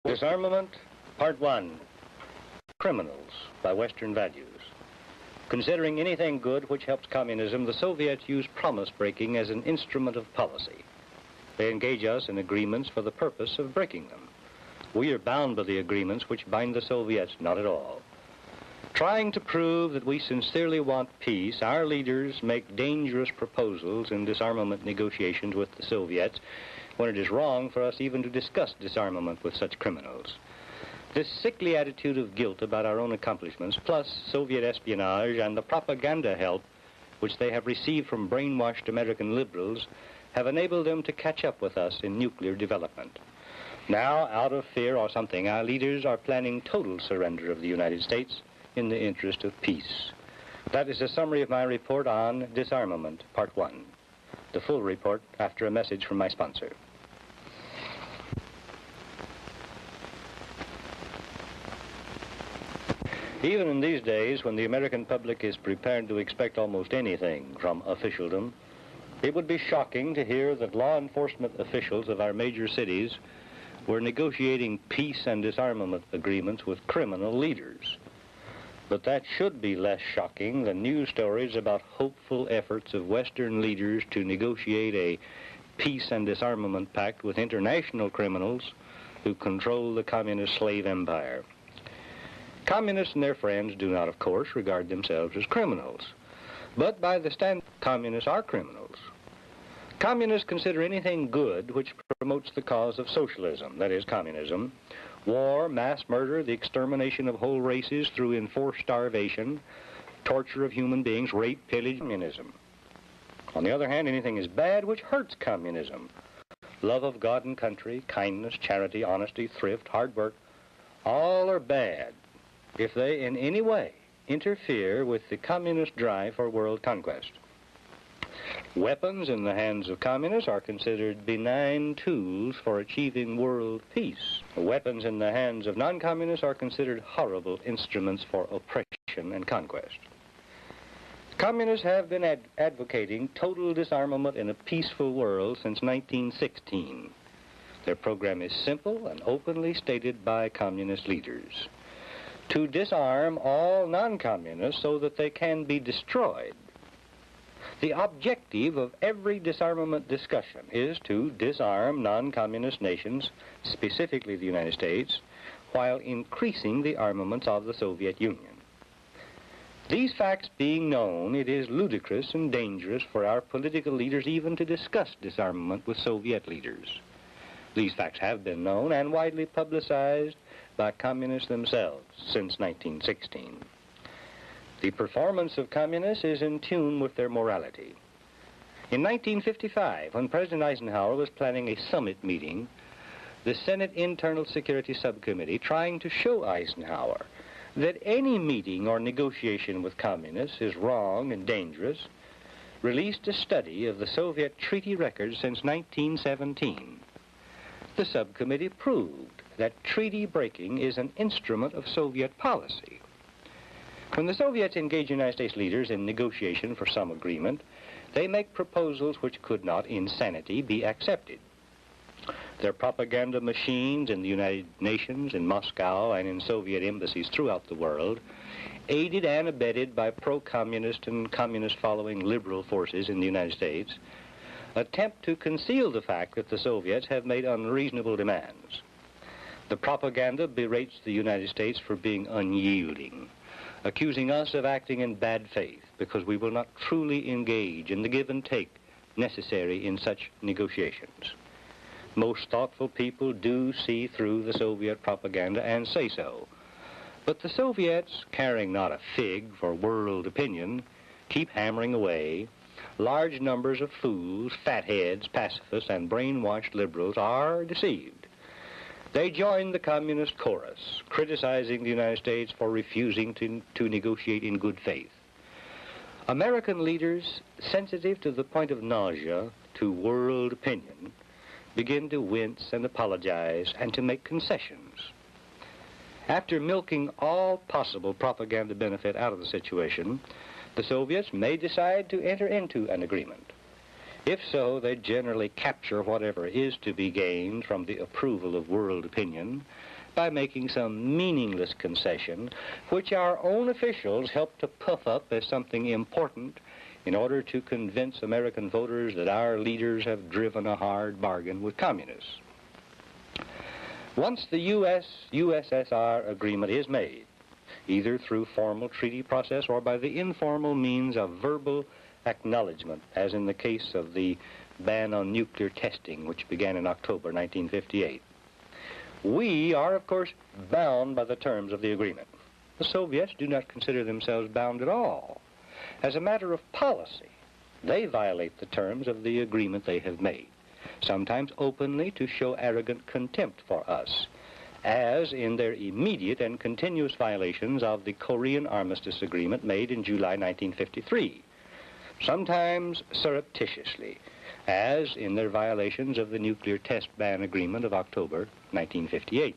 Disarmament, Part 1. Criminals by Western Values. Considering anything good which helps communism, the Soviets use promise-breaking as an instrument of policy. They engage us in agreements for the purpose of breaking them. We are bound by the agreements which bind the Soviets not at all. Trying to prove that we sincerely want peace, our leaders make dangerous proposals in disarmament negotiations with the Soviets when it is wrong for us even to discuss disarmament with such criminals. This sickly attitude of guilt about our own accomplishments, plus Soviet espionage and the propaganda help which they have received from brainwashed American liberals, have enabled them to catch up with us in nuclear development. Now, out of fear or something, our leaders are planning total surrender of the United States in the interest of peace. That is a summary of my report on Disarmament, Part 1. The full report after a message from my sponsor. Even in these days, when the American public is prepared to expect almost anything from officialdom, it would be shocking to hear that law enforcement officials of our major cities were negotiating peace and disarmament agreements with criminal leaders. But that should be less shocking than news stories about hopeful efforts of Western leaders to negotiate a peace and disarmament pact with international criminals who control the communist slave empire. Communists and their friends do not, of course, regard themselves as criminals. But by the standard, communists are criminals. Communists consider anything good which promotes the cause of socialism, that is, communism, war, mass murder, the extermination of whole races through enforced starvation, torture of human beings, rape, pillage, communism. On the other hand, anything is bad which hurts communism. Love of God and country, kindness, charity, honesty, thrift, hard work, all are bad if they in any way interfere with the communist drive for world conquest. Weapons in the hands of communists are considered benign tools for achieving world peace. Weapons in the hands of non-communists are considered horrible instruments for oppression and conquest. Communists have been advocating total disarmament in a peaceful world since 1916. Their program is simple and openly stated by communist leaders: to disarm all non-communists so that they can be destroyed. The objective of every disarmament discussion is to disarm non-communist nations, specifically the United States, while increasing the armaments of the Soviet Union. These facts being known, it is ludicrous and dangerous for our political leaders even to discuss disarmament with Soviet leaders. These facts have been known and widely publicized by communists themselves since 1916. The performance of communists is in tune with their morality. In 1955, when President Eisenhower was planning a summit meeting, the Senate Internal Security Subcommittee, trying to show Eisenhower that any meeting or negotiation with communists is wrong and dangerous, released a study of the Soviet treaty records since 1917. The subcommittee proved that treaty breaking is an instrument of Soviet policy. When the Soviets engage United States leaders in negotiation for some agreement, they make proposals which could not, in sanity, be accepted. Their propaganda machines in the United Nations, in Moscow, and in Soviet embassies throughout the world, aided and abetted by pro-communist and communist-following liberal forces in the United States, attempt to conceal the fact that the Soviets have made unreasonable demands. The propaganda berates the United States for being unyielding, accusing us of acting in bad faith because we will not truly engage in the give and take necessary in such negotiations. Most thoughtful people do see through the Soviet propaganda and say so. But the Soviets, caring not a fig for world opinion, keep hammering away. Large numbers of fools, fatheads, pacifists, and brainwashed liberals are deceived. They join the communist chorus, criticizing the United States for refusing to negotiate in good faith. American leaders, sensitive to the point of nausea to world opinion, begin to wince and apologize and to make concessions. After milking all possible propaganda benefit out of the situation, the Soviets may decide to enter into an agreement. If so, they generally capture whatever is to be gained from the approval of world opinion by making some meaningless concession, which our own officials help to puff up as something important in order to convince American voters that our leaders have driven a hard bargain with communists. Once the U.S.-USSR agreement is made, either through formal treaty process or by the informal means of verbal acknowledgement, as in the case of the ban on nuclear testing, which began in October 1958, we are, of course, bound by the terms of the agreement. The Soviets do not consider themselves bound at all. As a matter of policy, they violate the terms of the agreement they have made, sometimes openly to show arrogant contempt for us, as in their immediate and continuous violations of the Korean Armistice Agreement made in July 1953, sometimes surreptitiously, as in their violations of the Nuclear Test Ban Agreement of October 1958.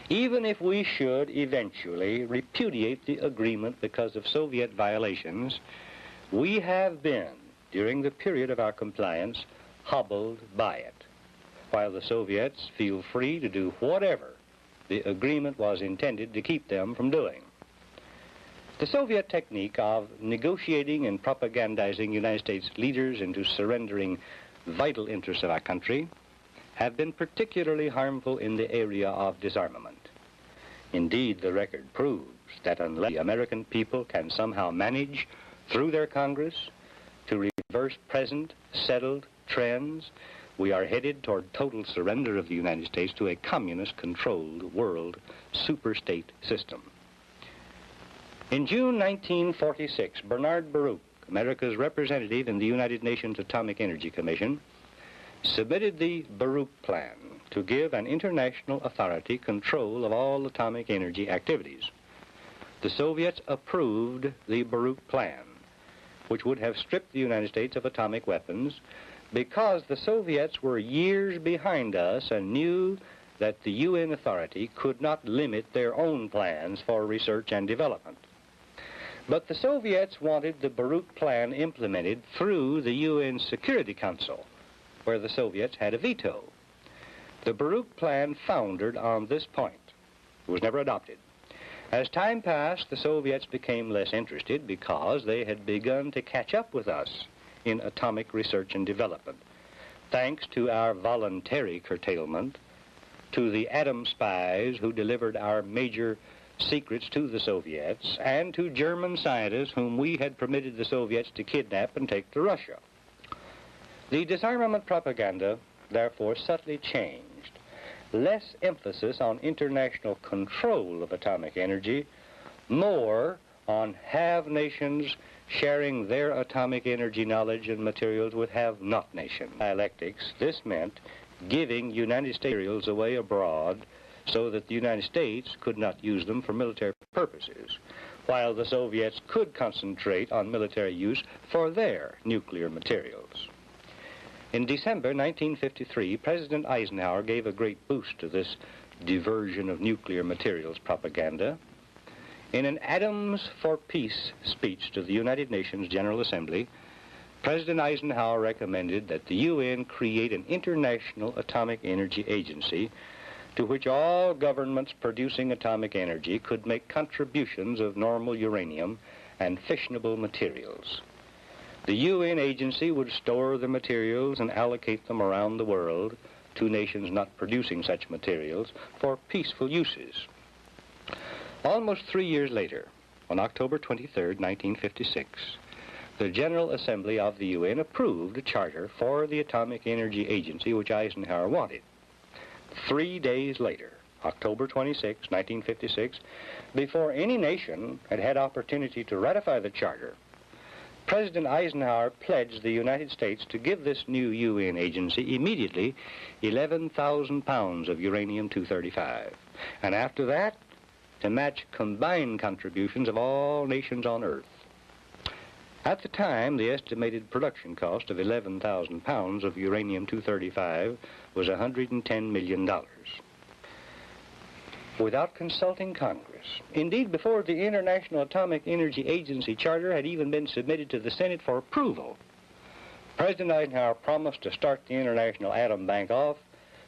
Even if we should eventually repudiate the agreement because of Soviet violations, we have been, during the period of our compliance, hobbled by it, while the Soviets feel free to do whatever the agreement was intended to keep them from doing. The Soviet technique of negotiating and propagandizing United States leaders into surrendering vital interests of our country have been particularly harmful in the area of disarmament. Indeed, the record proves that unless the American people can somehow manage, through their Congress, to reverse present settled trends, we are headed toward total surrender of the United States to a communist-controlled world superstate system. In June 1946, Bernard Baruch, America's representative in the United Nations Atomic Energy Commission, submitted the Baruch Plan to give an international authority control of all atomic energy activities. The Soviets approved the Baruch Plan, which would have stripped the United States of atomic weapons, because the Soviets were years behind us and knew that the UN authority could not limit their own plans for research and development. But the Soviets wanted the Baruch Plan implemented through the UN Security Council, where the Soviets had a veto. The Baruch Plan foundered on this point. It was never adopted. As time passed, the Soviets became less interested because they had begun to catch up with us in atomic research and development, thanks to our voluntary curtailment, to the atom spies who delivered our major secrets to the Soviets, and to German scientists whom we had permitted the Soviets to kidnap and take to Russia. The disarmament propaganda, therefore, subtly changed. Less emphasis on international control of atomic energy, more on have nations sharing their atomic energy knowledge and materials with have-not nations. Dialectics, this meant giving United States materials away abroad so that the United States could not use them for military purposes, while the Soviets could concentrate on military use for their nuclear materials. In December 1953, President Eisenhower gave a great boost to this diversion of nuclear materials propaganda. In an Atoms for Peace speech to the United Nations General Assembly, President Eisenhower recommended that the UN create an international atomic energy agency to which all governments producing atomic energy could make contributions of normal uranium and fissionable materials. The UN agency would store the materials and allocate them around the world to nations not producing such materials for peaceful uses. Almost 3 years later, on October 23, 1956, the General Assembly of the UN approved a charter for the Atomic Energy Agency which Eisenhower wanted. 3 days later, October 26, 1956, before any nation had had opportunity to ratify the charter, President Eisenhower pledged the United States to give this new UN agency immediately 11,000 pounds of uranium-235, and after that, to match combined contributions of all nations on Earth. At the time, the estimated production cost of 11,000 pounds of uranium-235 was $110 million. Without consulting Congress, indeed before the International Atomic Energy Agency Charter had even been submitted to the Senate for approval, President Eisenhower promised to start the International Atom Bank off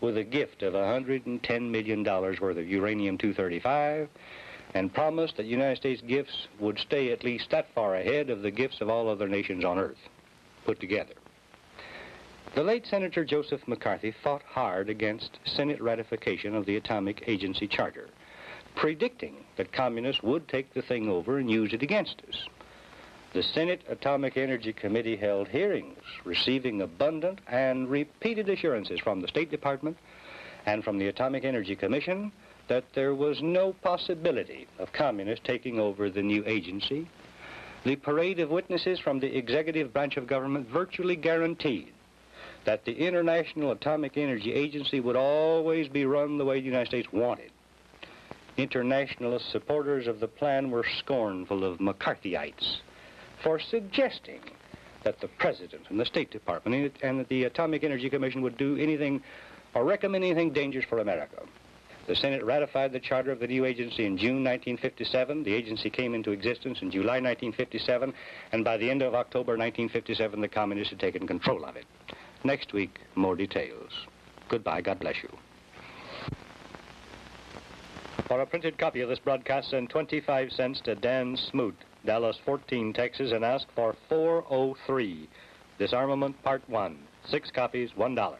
with a gift of $110 million worth of uranium-235, and promised that United States gifts would stay at least that far ahead of the gifts of all other nations on Earth put together. The late Senator Joseph McCarthy fought hard against Senate ratification of the Atomic Agency Charter, predicting that communists would take the thing over and use it against us. The Senate Atomic Energy Committee held hearings, receiving abundant and repeated assurances from the State Department and from the Atomic Energy Commission that there was no possibility of communists taking over the new agency. The parade of witnesses from the executive branch of government virtually guaranteed that the International Atomic Energy Agency would always be run the way the United States wanted. Internationalist supporters of the plan were scornful of McCarthyites for suggesting that the President and the State Department and the Atomic Energy Commission would do anything or recommend anything dangerous for America. The Senate ratified the charter of the new agency in June 1957. The agency came into existence in July 1957, and by the end of October 1957, the communists had taken control of it. Next week, more details. Goodbye. God bless you. For a printed copy of this broadcast, send 25 cents to Dan Smoot, Dallas 14, Texas, and ask for 403, Disarmament Part 1. 6 copies, $1.